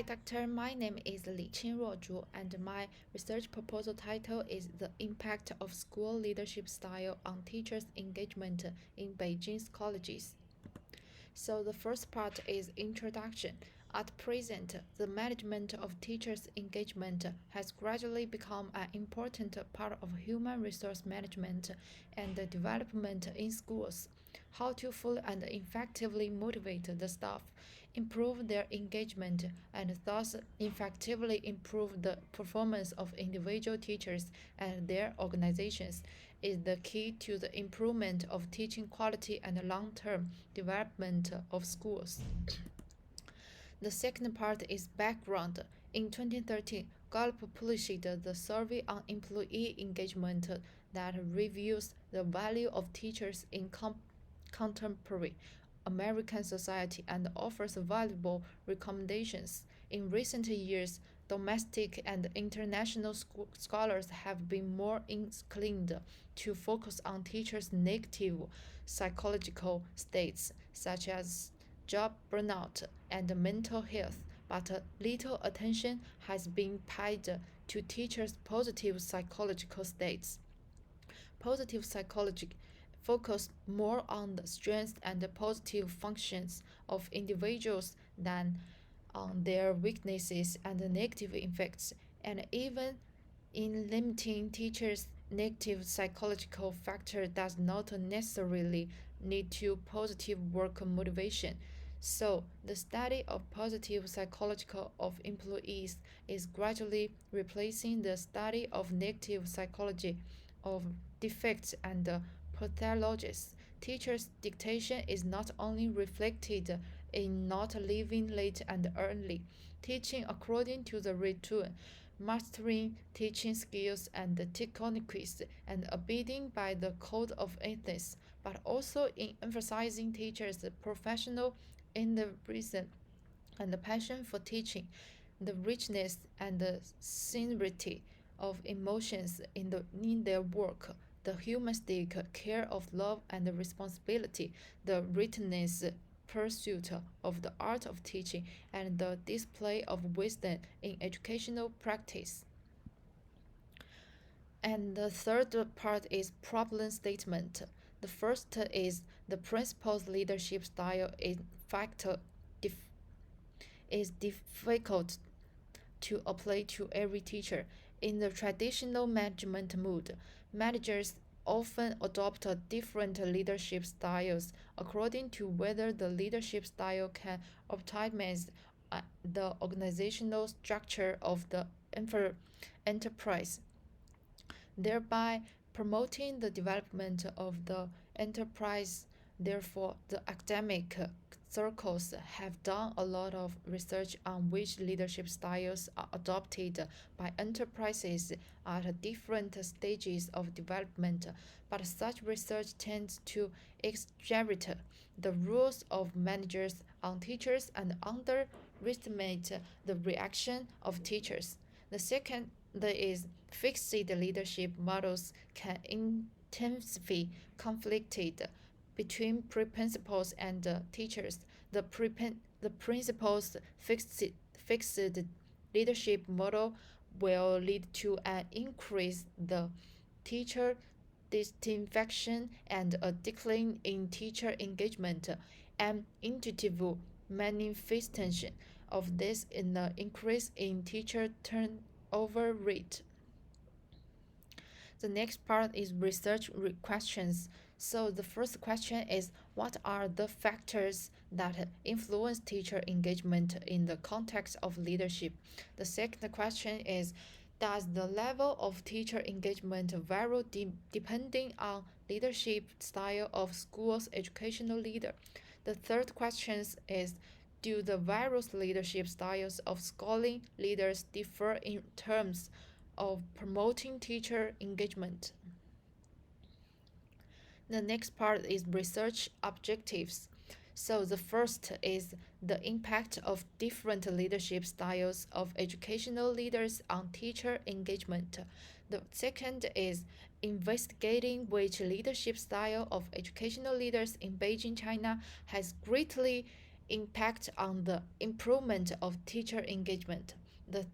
Hi, Doctor. My name is Li Qinruo Zhu, and my research proposal title is The Impact of School Leadership Style on Teachers' Engagement in Beijing's Colleges. So, the first part is introduction. At present, the management of teachers' engagement has gradually become an important part of human resource management and development in schools. How to fully and effectively motivate the staff, improve their engagement, and thus effectively improve the performance of individual teachers and their organizations is the key to the improvement of teaching quality and long-term development of schools. The second part is background. In 2013, Gallup published the survey on employee engagement that reviews the value of teachers in contemporary American society and offers valuable recommendations. In recent years, domestic and international scholars have been more inclined to focus on teachers' negative psychological states, such as job burnout and mental health, but little attention has been paid to teachers' positive psychological states. Positive psychology focus more on the strengths and the positive functions of individuals than on their weaknesses and negative effects, and even in limiting teachers' negative psychological factor does not necessarily lead to positive work motivation. So, the study of positive psychological of employees is gradually replacing the study of negative psychology of defects and pathologies. Teachers' dictation is not only reflected in not leaving late and early, teaching according to the routine, mastering teaching skills and techniques, and abiding by the code of ethics, but also in emphasizing teachers' professional innovation and the passion for teaching, the richness and the sincerity of emotions in their work, the humanistic care of love and responsibility, the relentless pursuit of the art of teaching, and the display of wisdom in educational practice. And the third part is problem statement. The first is the principal's leadership style is difficult to apply to every teacher. In the traditional management mood, managers often adopt different leadership styles according to whether the leadership style can optimize the organizational structure of the enterprise, thereby promoting the development of the enterprise. Therefore, the academic circles have done a lot of research on which leadership styles are adopted by enterprises at different stages of development, but such research tends to exaggerate the rules of managers on teachers and underestimate the reaction of teachers. The second is fixed leadership models can intensify conflict between principals and teachers. The principal's fixed leadership model will lead to an increase the teacher dissatisfaction and a decline in teacher engagement. An intuitive manifestation of this in the increase in teacher turnover rate. The next part is research questions. So the first question is, what are the factors that influence teacher engagement in the context of leadership? The second question is, does the level of teacher engagement vary depending on leadership style of school's educational leader? The third question is, do the various leadership styles of schooling leaders differ in terms of promoting teacher engagement? The next part is research objectives. So the first is the impact of different leadership styles of educational leaders on teacher engagement. The second is investigating which leadership style of educational leaders in Beijing, China has greatly impact on the improvement of teacher engagement. The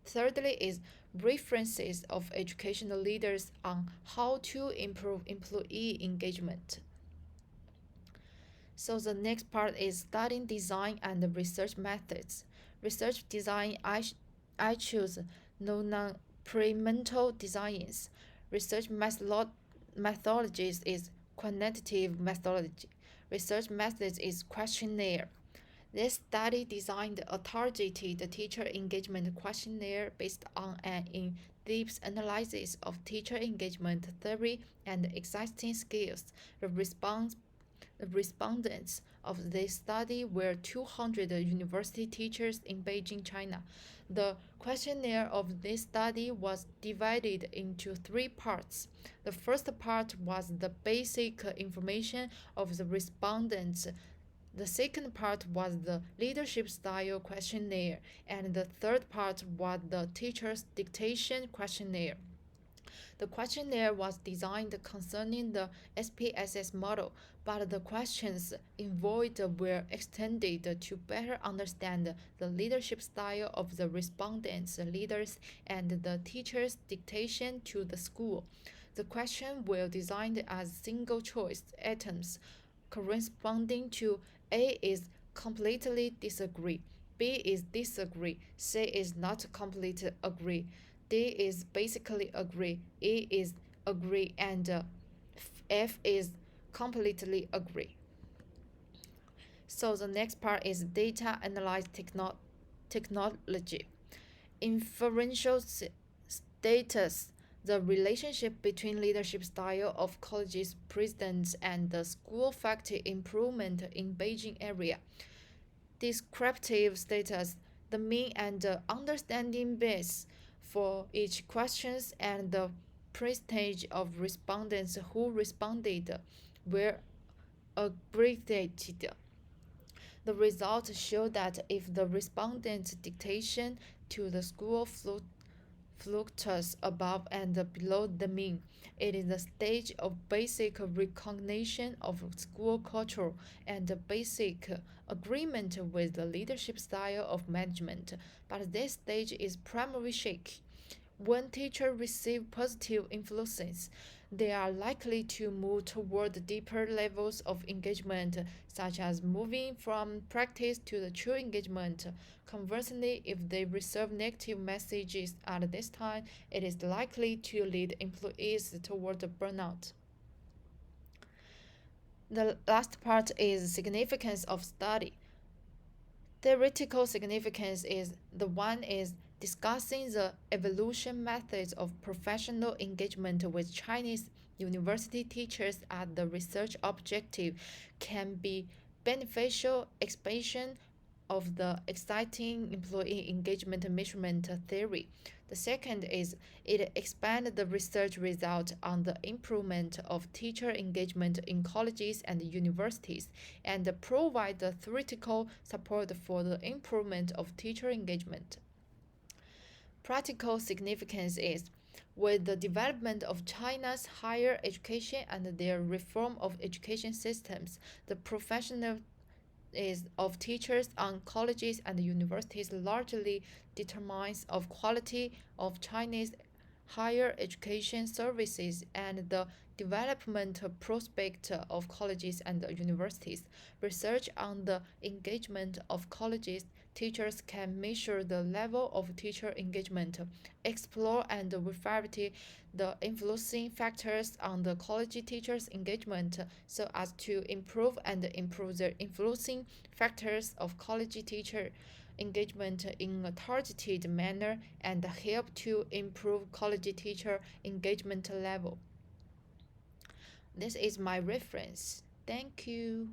thirdly is references of educational leaders on how to improve employee engagement. So the next part is studying design and research methods. Research design, I choose non-experimental designs. Research methodologies is quantitative methodology. Research methods is questionnaire. This study designed a targeted teacher engagement questionnaire based on an in-depth analysis of teacher engagement theory and existing skills. The respondents of this study were 200 university teachers in Beijing, China. The questionnaire of this study was divided into three parts. The first part was the basic information of the respondents. The second part was the leadership style questionnaire, and the third part was the teacher's dictation questionnaire. The questionnaire was designed concerning the SPSS model, but the questions involved were extended to better understand the leadership style of the respondents, leaders, and the teacher's dictation to the school. The questions were designed as single choice items corresponding to A is completely disagree, B is disagree, C is not completely agree, D is basically agree, E is agree, and F is completely agree. So the next part is data analysis technology. Inferential status, the relationship between leadership style of colleges presidents and the school faculty improvement in Beijing area. Descriptive status, the mean and understanding base for each questions and the percentage of respondents who responded were aggregated. The results show that if the respondent's dictation to the school fluctuates above and below the mean, it is the stage of basic recognition of school culture and basic agreement with the leadership style of management, but this stage is primarily shaky. When teachers receive positive influences, they are likely to move toward deeper levels of engagement, such as moving from practice to the true engagement. Conversely, if they receive negative messages at this time, it is likely to lead employees toward burnout. The last part is significance of study. Theoretical significance is the one is discussing the evolution methods of professional engagement with Chinese university teachers as the research objective can be beneficial expansion of the exciting employee engagement measurement theory. The second is it expands the research result on the improvement of teacher engagement in colleges and universities and provide the theoretical support for the improvement of teacher engagement. Practical significance is with the development of China's higher education and their reform of education systems, the professional is of teachers on colleges and universities largely determines of quality of Chinese higher education services and the development prospect of colleges and universities. Research on the engagement of colleges teachers can measure the level of teacher engagement, explore and verify the influencing factors on the college teachers' engagement so as to improve the influencing factors of college teacher engagement in a targeted manner and help to improve college teacher engagement level. This is my reference. Thank you.